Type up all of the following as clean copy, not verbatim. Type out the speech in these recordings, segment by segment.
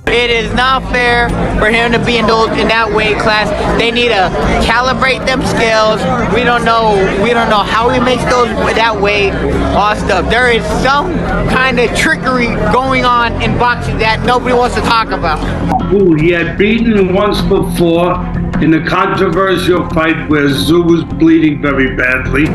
It is not fair for him to be in that weight class. They need to calibrate them scales. We don't know how he makes those that weight, all stuff. There is some kind of trickery going on in boxing that nobody wants to talk about. Who he had beaten once before in a controversial fight where Tszyu was bleeding very badly,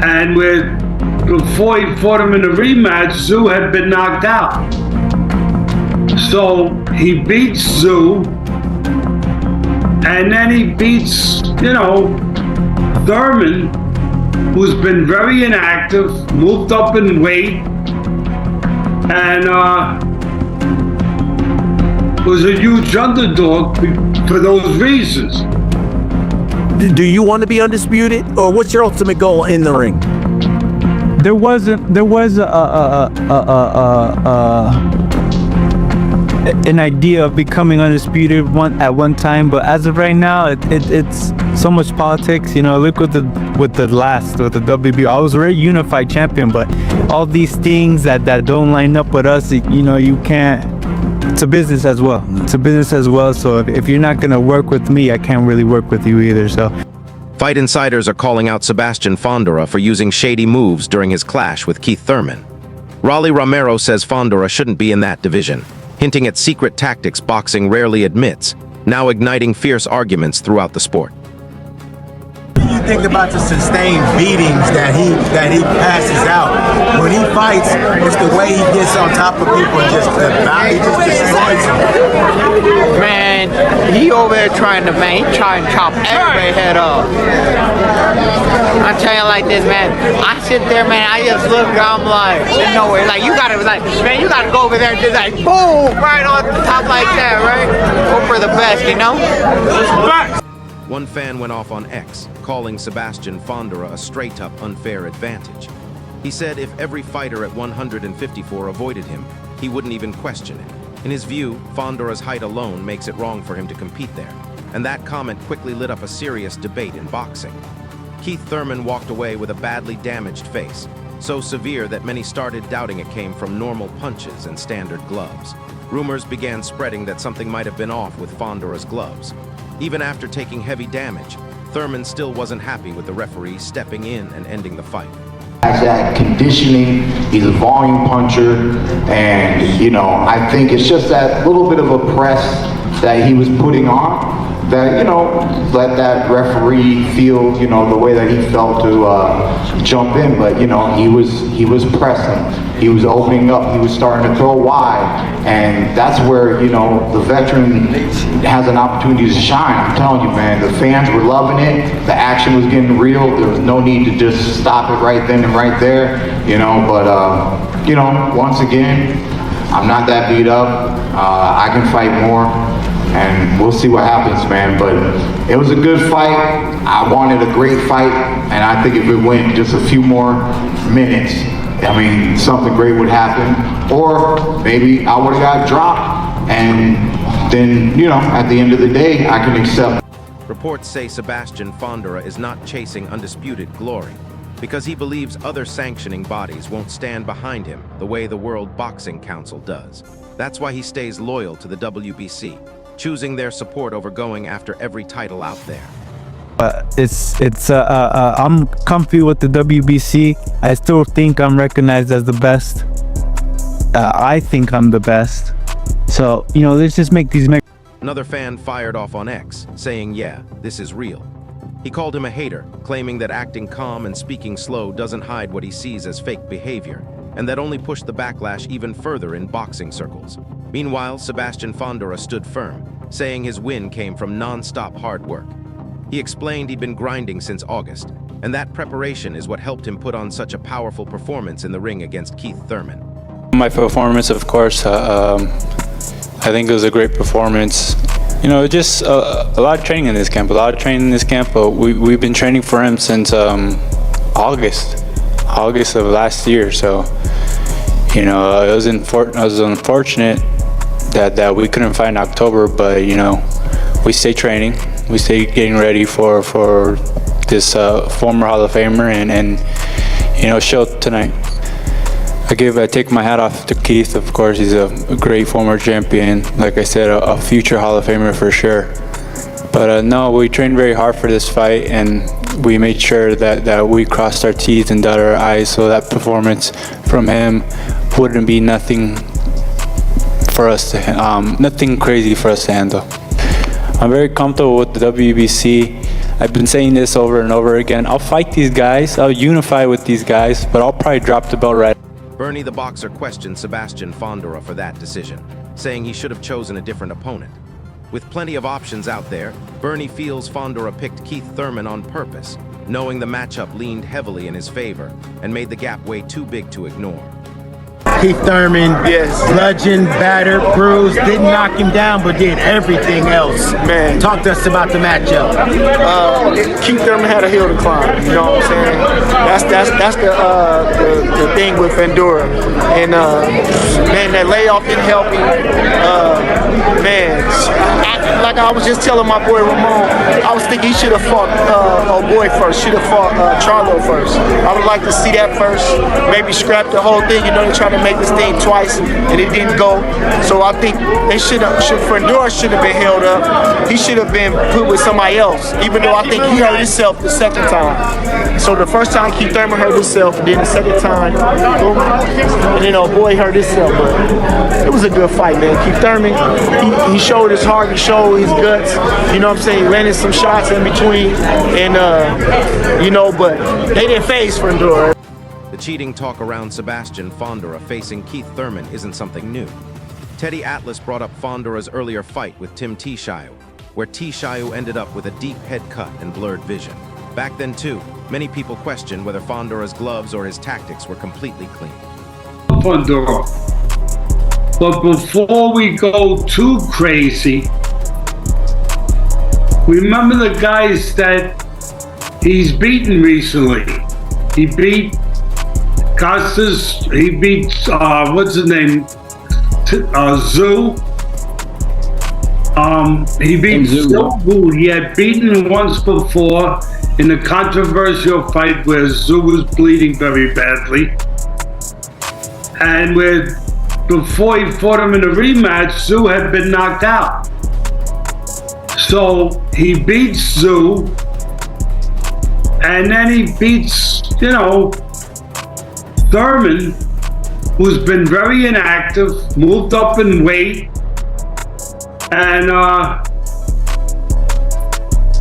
and where before he fought him in a rematch, Tszyu had been knocked out. So he beats Tszyu, and then he beats, Thurman, who's been very inactive, moved up in weight, and was a huge underdog for those reasons. Do you want to be undisputed, or what's your ultimate goal in the ring? There was an idea of becoming undisputed at one time, but as of right now, it's so much politics. Look with the WBO. I was a very unified champion, but all these things that don't line up with us, you can't. It's a business as well. So if you're not gonna work with me, I can't really work with you either. So. Fight insiders are calling out Sebastian Fondora for using shady moves during his clash with Keith Thurman. Romero says Fondora shouldn't be in that division, hinting at secret tactics boxing rarely admits, now igniting fierce arguments throughout the sport. What do you think about the sustained beatings that he passes out? When he fights, it's the way he gets on top of people and just destroys them. Man, he over there trying to chop everybody's head off. I'm telling you like this, man. I sit there, man, I just look, I'm like, there's no way. Like, you gotta go over there and just like, boom, right on the top like that, right? Hope for the best, One fan went off on X, calling Sebastian Fundora a straight-up unfair advantage. He said if every fighter at 154 avoided him, he wouldn't even question it. In his view, Fondora's height alone makes it wrong for him to compete there, and that comment quickly lit up a serious debate in boxing. Keith Thurman walked away with a badly damaged face, so severe that many started doubting it came from normal punches and standard gloves. Rumors began spreading that something might have been off with Fondora's gloves. Even after taking heavy damage, Thurman still wasn't happy with the referee stepping in and ending the fight. That conditioning, he's a volume puncher, and I think it's just that little bit of a press that he was putting on that let that referee feel the way that he felt to jump in, but he was pressing, he was opening up, he was starting to throw wide, and that's where the veteran has an opportunity to shine. I'm telling you, man, the fans were loving it, the action was getting real, there was no need to just stop it right then and right there, but once again, I'm not that beat up, I can fight more, and we'll see what happens, man. But it was a good fight. I wanted a great fight, and I think if it went just a few more minutes, something great would happen. Or maybe I would have got dropped, and then, at the end of the day, I can accept. Reports say Sebastian Fundora is not chasing undisputed glory, because he believes other sanctioning bodies won't stand behind him the way the World Boxing Council does. That's why he stays loyal to the WBC, choosing their support over going after every title out there. I'm comfy with the WBC. I still think I'm recognized as the best. I think I'm the best. So, let's just make these. Another fan fired off on X, saying, yeah, this is real. He called him a hater, claiming that acting calm and speaking slow doesn't hide what he sees as fake behavior, and that only pushed the backlash even further in boxing circles. Meanwhile, Sebastian Fondora stood firm, saying his win came from non-stop hard work. He explained he'd been grinding since August, and that preparation is what helped him put on such a powerful performance in the ring against Keith Thurman. My performance, of course, I think it was a great performance. Just a lot of training in this camp, but we've been training for him since August of last year, so it was unfortunate that we couldn't fight in October, but we stay training, we stay getting ready for this former Hall of Famer and show tonight. I take my hat off to Keith. Of course, he's a great former champion. Like I said, a future Hall of Famer for sure. But no, we trained very hard for this fight, and we made sure that we crossed our T's and dotted our I's, so that performance from him wouldn't be nothing for us to nothing crazy for us to handle. I'm very comfortable with the WBC. I've been saying this over and over again. I'll fight these guys. I'll unify with these guys, but I'll probably drop the belt right. Bernie the boxer questioned Sebastian Fondora for that decision, saying he should have chosen a different opponent. With plenty of options out there, Bernie feels Fondora picked Keith Thurman on purpose, knowing the matchup leaned heavily in his favor and made the gap way too big to ignore. Keith Thurman, bludgeoned, battered, bruised, didn't knock him down, but did everything else. Man. Talk to us about the matchup. Keith Thurman had a hill to climb. You know what I'm saying? That's the thing with Fundora. And man, that layoff didn't help him. Like I was just telling my boy Romero, I was thinking he should have fought old boy first. Should have fought Charlo first. I would like to see that first. Maybe scrap the whole thing. You know, they're trying to make this thing twice and it didn't go. So I think they Fundora should have been held up. He should have been put with somebody else, even though I think he hurt himself the second time. So the first time Keith Thurman hurt himself, and then the second time, boom, and then old boy hurt himself. But it was a good fight, man. Keith Thurman, he showed his heart, he showed his guts. You know what I'm saying? He landed some shots in between, and you know, but they didn't phase Fundora. The cheating talk around Sebastian Fondora facing Keith Thurman isn't something new. Teddy Atlas brought up Fondora's earlier fight with Tim Tszyu, where Tszyu ended up with a deep head cut and blurred vision. Back then too, many people questioned whether Fondora's gloves or his tactics were completely clean. Fundora. But before we go too crazy, remember the guys that he's beaten recently. He beat Costas, he beat, what's his name? Tszyu. He beat Tszyu, who he had beaten once before in a controversial fight where Tszyu was bleeding very badly. And before he fought him in a rematch, Tszyu had been knocked out. So he beats Tszyu, and then he beats, you know, Thurman, who's been very inactive, moved up in weight, and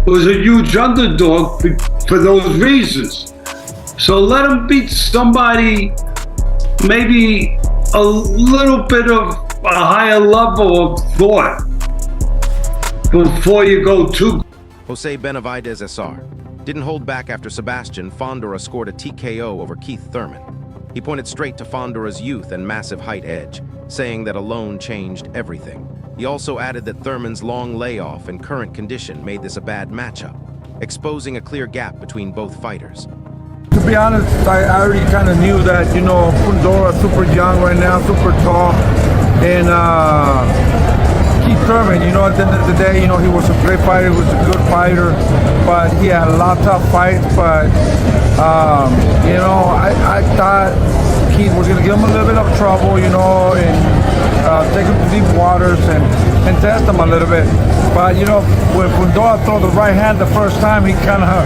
was a huge underdog for those reasons. So let him beat somebody maybe a little bit of a higher level of thought before you go too. Jose Benavidez SR didn't hold back after Sebastian Fondora scored a TKO over Keith Thurman. He pointed straight to Fondora's youth and massive height edge, saying that alone changed everything. He also added that Thurman's long layoff and current condition made this a bad matchup, exposing a clear gap between both fighters. To be honest, I already kind of knew that, you know, Fundora super young right now, super tall, and Keith Thurman, you know, at the end of the day, you know, he was a great fighter, he was a good fighter, but he had a lot of tough fights, but, you know, I thought Keith was going to give him a little bit of trouble, you know, and take him to deep waters and test him a little bit. But, you know, when Fundora threw the right hand the first time, he kind of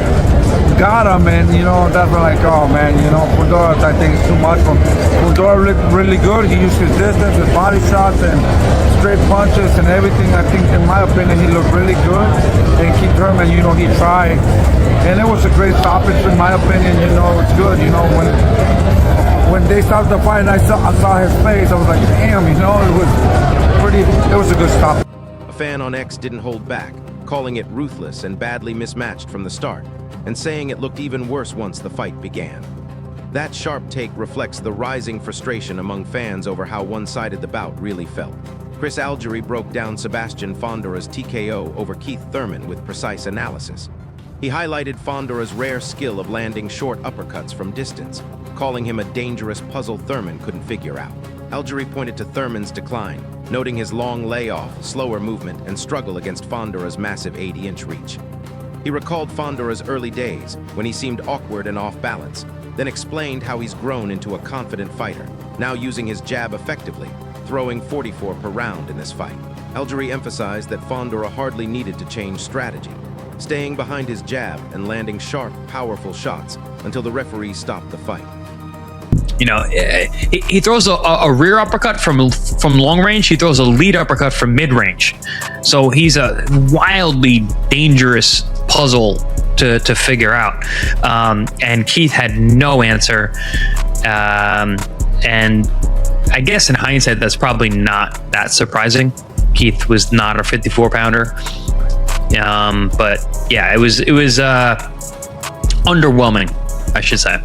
got him, and, you know, that's like, oh, man, you know, Fundora, I think it's too much for him. Fundora looked really good. He used his distance, his body shots, and straight punches and everything. I think, in my opinion, he looked really good. And Keith Thurman, you know, he tried. And it was a great stoppage, in my opinion. You know, it's good. You know, when they started the fight and I saw his face, I was like, damn, you know, it was a good stop. A fan on X didn't hold back, calling it ruthless and badly mismatched from the start, and saying it looked even worse once the fight began. That sharp take reflects the rising frustration among fans over how one-sided the bout really felt. Chris Algieri broke down Sebastian Fondora's TKO over Keith Thurman with precise analysis. He highlighted Fondora's rare skill of landing short uppercuts from distance, calling him a dangerous puzzle Thurman couldn't figure out. Algieri pointed to Thurman's decline, noting his long layoff, slower movement, and struggle against Fondora's massive 80-inch reach. He recalled Fondora's early days, when he seemed awkward and off balance, then explained how he's grown into a confident fighter, now using his jab effectively, throwing 44 per round in this fight. Algieri emphasized that Fondora hardly needed to change strategy, staying behind his jab and landing sharp, powerful shots until the referee stopped the fight. You know, he throws a rear uppercut from long range. He throws a lead uppercut from mid range. So he's a wildly dangerous puzzle to figure out. And Keith had no answer. And I guess in hindsight, that's probably not that surprising. Keith was not a 54-pounder. But yeah, it was underwhelming, I should say.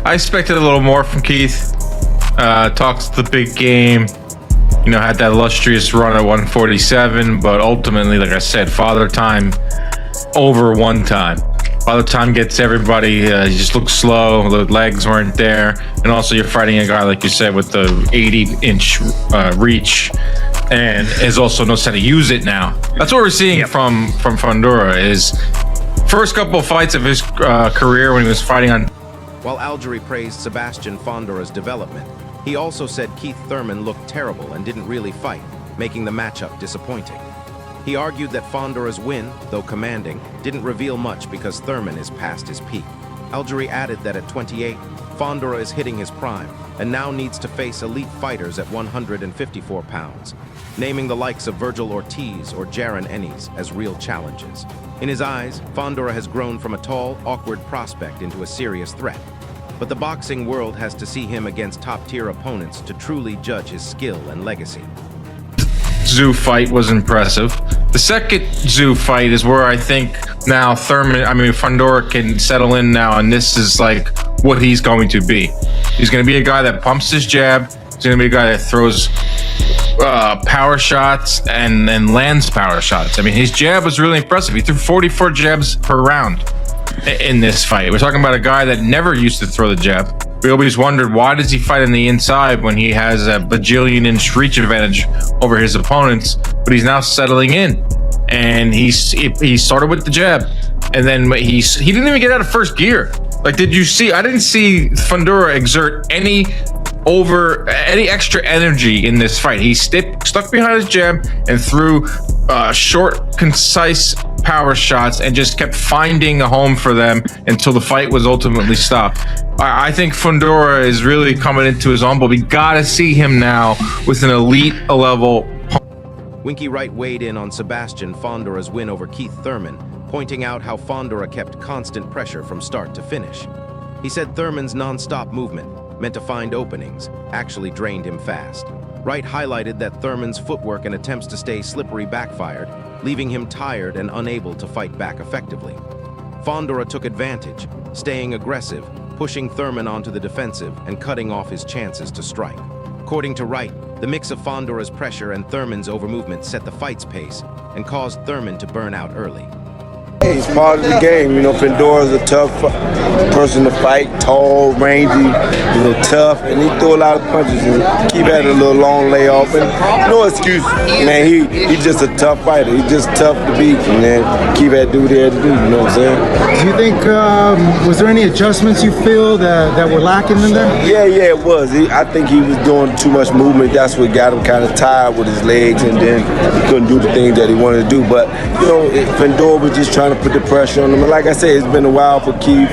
I expected a little more from Keith. Talks the big game. You know, had that illustrious run at 147, but ultimately, like I said, Father Time over one time. Father Time gets everybody. He just looks slow. The legs weren't there, and also you're fighting a guy like you said with the 80-inch reach, and is also knows how to use it now. That's what we're seeing from Fundora. Is first couple of fights of his career when he was fighting on. While Algieri praised Sebastian Fondora's development, he also said Keith Thurman looked terrible and didn't really fight, making the matchup disappointing. He argued that Fondora's win, though commanding, didn't reveal much because Thurman is past his peak. Algieri added that at 28, Fondora is hitting his prime and now needs to face elite fighters at 154 pounds, naming the likes of Virgil Ortiz or Jaron Ennis as real challenges. In his eyes, Fondora has grown from a tall, awkward prospect into a serious threat. But the boxing world has to see him against top-tier opponents to truly judge his skill and legacy. Tszyu fight was impressive. The second Tszyu fight is where I think now Fundora can settle in now, and this is like what he's going to be. He's going to be a guy that pumps his jab. He's going to be a guy that throws power shots and lands power shots. I mean, his jab was really impressive. He threw 44 jabs per round in this fight. We're talking about a guy that never used to throw the jab. We always wondered, why does he fight on the inside when he has a bajillion-inch reach advantage over his opponents? But he's now settling in, and he started with the jab, and then he didn't even get out of first gear. Like, did you see? I didn't see Fundora exert any extra energy in this fight. He stuck behind his jab and threw short, concise power shots and just kept finding a home for them until the fight was ultimately stopped. I think Fundora is really coming into his own, but we gotta see him now with an elite level. Winky Wright weighed in on Sebastian Fondora's win over Keith Thurman, pointing out how Fondora kept constant pressure from start to finish. He said Thurman's non-stop movement, meant to find openings, actually drained him fast. Wright highlighted that Thurman's footwork and attempts to stay slippery backfired, leaving him tired and unable to fight back effectively. Fondora took advantage, staying aggressive, pushing Thurman onto the defensive and cutting off his chances to strike. According to Wright, the mix of Fondora's pressure and Thurman's overmovement set the fight's pace and caused Thurman to burn out early. It's part of the game, you know. Fondora's a tough person to fight, tall, rangy, tough, and he threw a lot of punches. And Keith had a little long layoff, and no excuse, man. He's just a tough fighter. He's just tough to beat, and then Keith had to do what he had to do. You know what I'm saying? Do you think was there any adjustments you feel that were lacking in there? Yeah, it was. I think he was doing too much movement. That's what got him kind of tired with his legs, and then he couldn't do the things that he wanted to do. But you know, Fundora was just trying to put the pressure on him. And like I said, it's been a while for Keith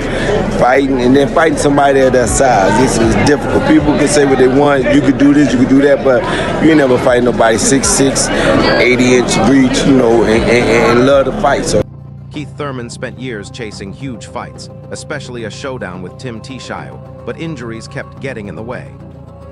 fighting, and then fighting somebody at that size. This is difficult. People can say what they want. You could do this, you could do that, but you ain't never fight nobody 6'6", 80-inch reach, you know, and love to fight. So Keith Thurman spent years chasing huge fights, especially a showdown with Tim Tszyu, but injuries kept getting in the way.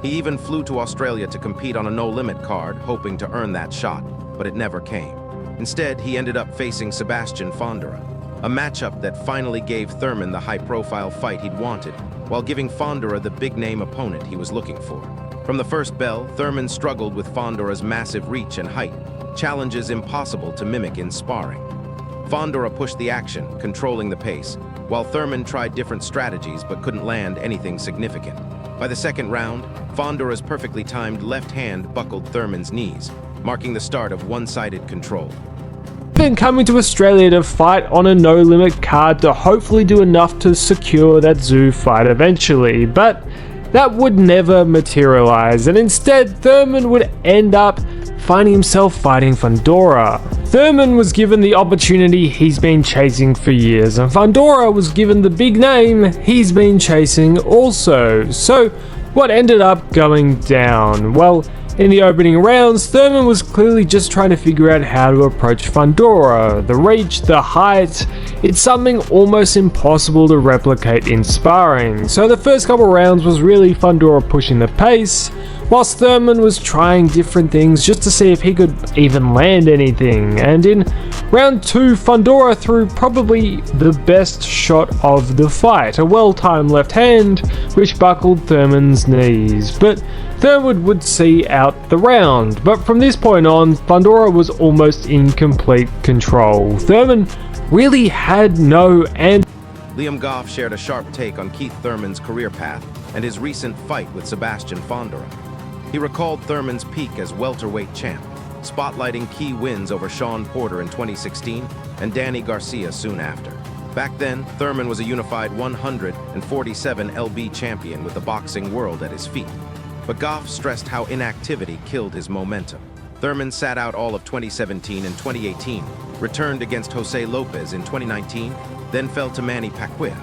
He even flew to Australia to compete on a no-limit card, hoping to earn that shot, but it never came. Instead, he ended up facing Sebastian Fondora, a matchup that finally gave Thurman the high-profile fight he'd wanted, while giving Fondora the big-name opponent he was looking for. From the first bell, Thurman struggled with Fondora's massive reach and height, challenges impossible to mimic in sparring. Fondora pushed the action, controlling the pace, while Thurman tried different strategies but couldn't land anything significant. By the second round, Fondora's perfectly timed left hand buckled Thurman's knees, marking the start of one-sided control. Been coming to Australia to fight on a no-limit card to hopefully do enough to secure that Tszyu fight eventually, but that would never materialize, and instead Thurman would end up finding himself fighting Fundora. Thurman was given the opportunity he's been chasing for years, and Fundora was given the big name he's been chasing also. So what ended up going down? Well, in the opening rounds, Thurman was clearly just trying to figure out how to approach Fundora. The reach, the height, it's something almost impossible to replicate in sparring. So the first couple rounds was really Fundora pushing the pace, whilst Thurman was trying different things just to see if he could even land anything. And in round 2, Fundora threw probably the best shot of the fight, a well-timed left hand which buckled Thurman's knees. But Thurman would see out the round, but from this point on, Fundora was almost in complete control. Thurman really had no answer. Liam Goff shared a sharp take on Keith Thurman's career path and his recent fight with Sebastian Fondora. He recalled Thurman's peak as welterweight champ, spotlighting key wins over Sean Porter in 2016 and Danny Garcia soon after. Back then, Thurman was a unified 147 lb champion with the boxing world at his feet. But Goff stressed how inactivity killed his momentum. Thurman sat out all of 2017 and 2018, returned against Jose Lopez in 2019, then fell to Manny Pacquiao.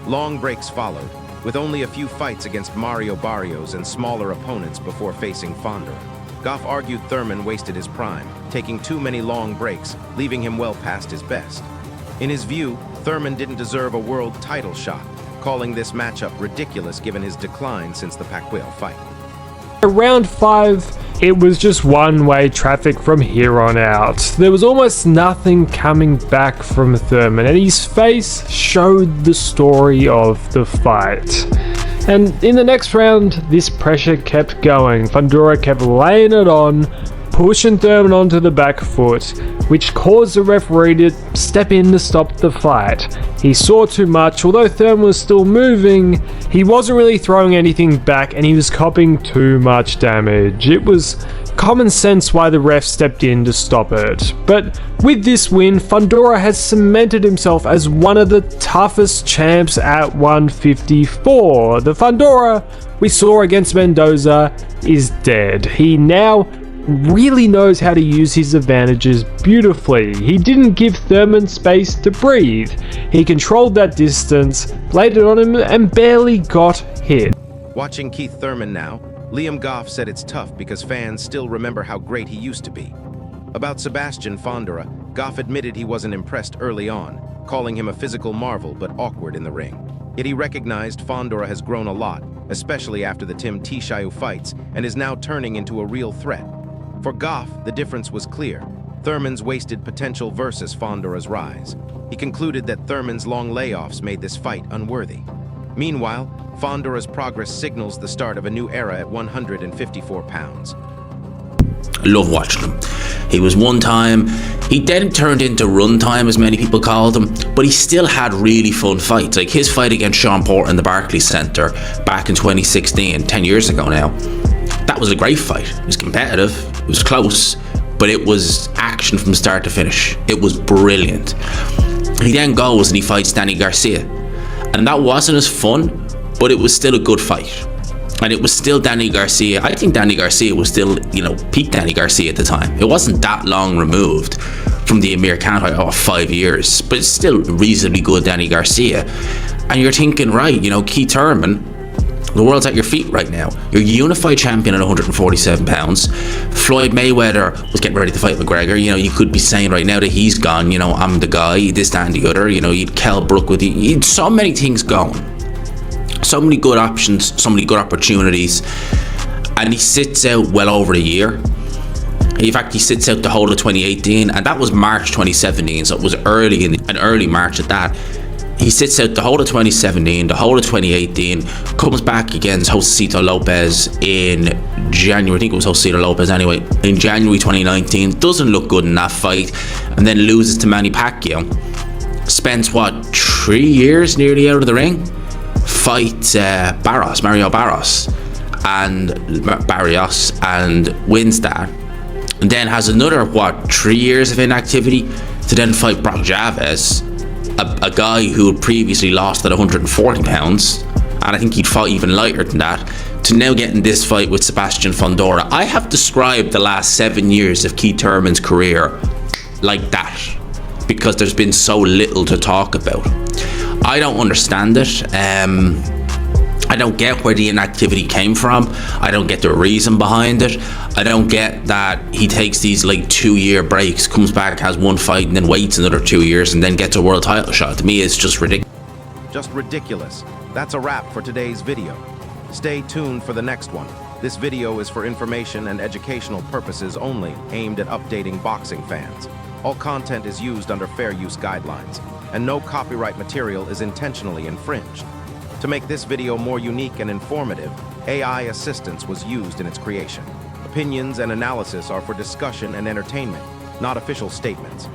Long breaks followed, with only a few fights against Mario Barrios and smaller opponents before facing Fondora. Goff argued Thurman wasted his prime, taking too many long breaks, leaving him well past his best. In his view, Thurman didn't deserve a world title shot, calling this matchup ridiculous given his decline since the Pacquiao fight. Round 5, it was just one-way traffic from here on out. There was almost nothing coming back from Thurman, and his face showed the story of the fight. And in the next round, this pressure kept going. Fundora kept laying it on, pushing Thurman onto the back foot, which caused the referee to step in to stop the fight. He saw too much. Although Thurman was still moving, he wasn't really throwing anything back, and he was copping too much damage. It was common sense why the ref stepped in to stop it. But with this win, Fundora has cemented himself as one of the toughest champs at 154. The Fundora we saw against Mendoza is dead. He now really knows how to use his advantages beautifully. He didn't give Thurman space to breathe. He controlled that distance, laid it on him, and barely got hit. Watching Keith Thurman now, Liam Goff said it's tough because fans still remember how great he used to be. About Sebastian Fondora, Goff admitted he wasn't impressed early on, calling him a physical marvel but awkward in the ring. Yet he recognized Fondora has grown a lot, especially after the Tim Tszyu fights, and is now turning into a real threat. For Goff, the difference was clear. Thurman's wasted potential versus Fondora's rise. He concluded that Thurman's long layoffs made this fight unworthy. Meanwhile, Fondora's progress signals the start of a new era at 154 pounds. I love watching him. He was one time, he then turned into run time, as many people called him, but he still had really fun fights. Like his fight against Sean Porter in the Barclays Centre back in 2016, 10 years ago now. That was a great fight. It was competitive, it was close, but it was action from start to finish. It was brilliant. He then goes and he fights Danny Garcia. And that wasn't as fun, but it was still a good fight. And it was still Danny Garcia. I think Danny Garcia was still, peak Danny Garcia at the time. It wasn't that long removed from the Amir Khan fight, 5 years, but it's still reasonably good Danny Garcia. And you're thinking, right, Keith Thurman, the world's at your feet right now. You're unified champion at 147 pounds. Floyd Mayweather was getting ready to fight McGregor. You could be saying right now that he's gone, I'm the guy, this, that, and the other. You'd Kell Brook with you. You'd so many things going. So many good options, so many good opportunities. And he sits out well over a year. In fact, he sits out the whole of 2018, and that was March 2017, so it was early March at that. He sits out the whole of 2017, the whole of 2018, comes back against Josecito Lopez in January. I think it was Josecito Lopez anyway. In January 2019, doesn't look good in that fight, and then loses to Manny Pacquiao. Spends 3 years nearly out of the ring. Fights Mario Barrios, and wins that. And then has another 3 years of inactivity to then fight Brock Javez, a guy who had previously lost at 140 pounds and I think he'd fought even lighter than that, to now getting this fight with Sebastian Fondora. I have described the last 7 years of Keith Thurman's career like that, because there's been so little to talk about. I don't understand it. I don't get where the inactivity came from. I don't get the reason behind it. I don't get that he takes these like 2-year breaks, comes back, has one fight, and then waits another 2 years and then gets a world title shot. To me, it's just ridiculous. Just ridiculous. That's a wrap for today's video. Stay tuned for the next one. This video is for information and educational purposes only, aimed at updating boxing fans. All content is used under fair use guidelines, and no copyright material is intentionally infringed. To make this video more unique and informative, AI assistance was used in its creation. Opinions and analysis are for discussion and entertainment, not official statements.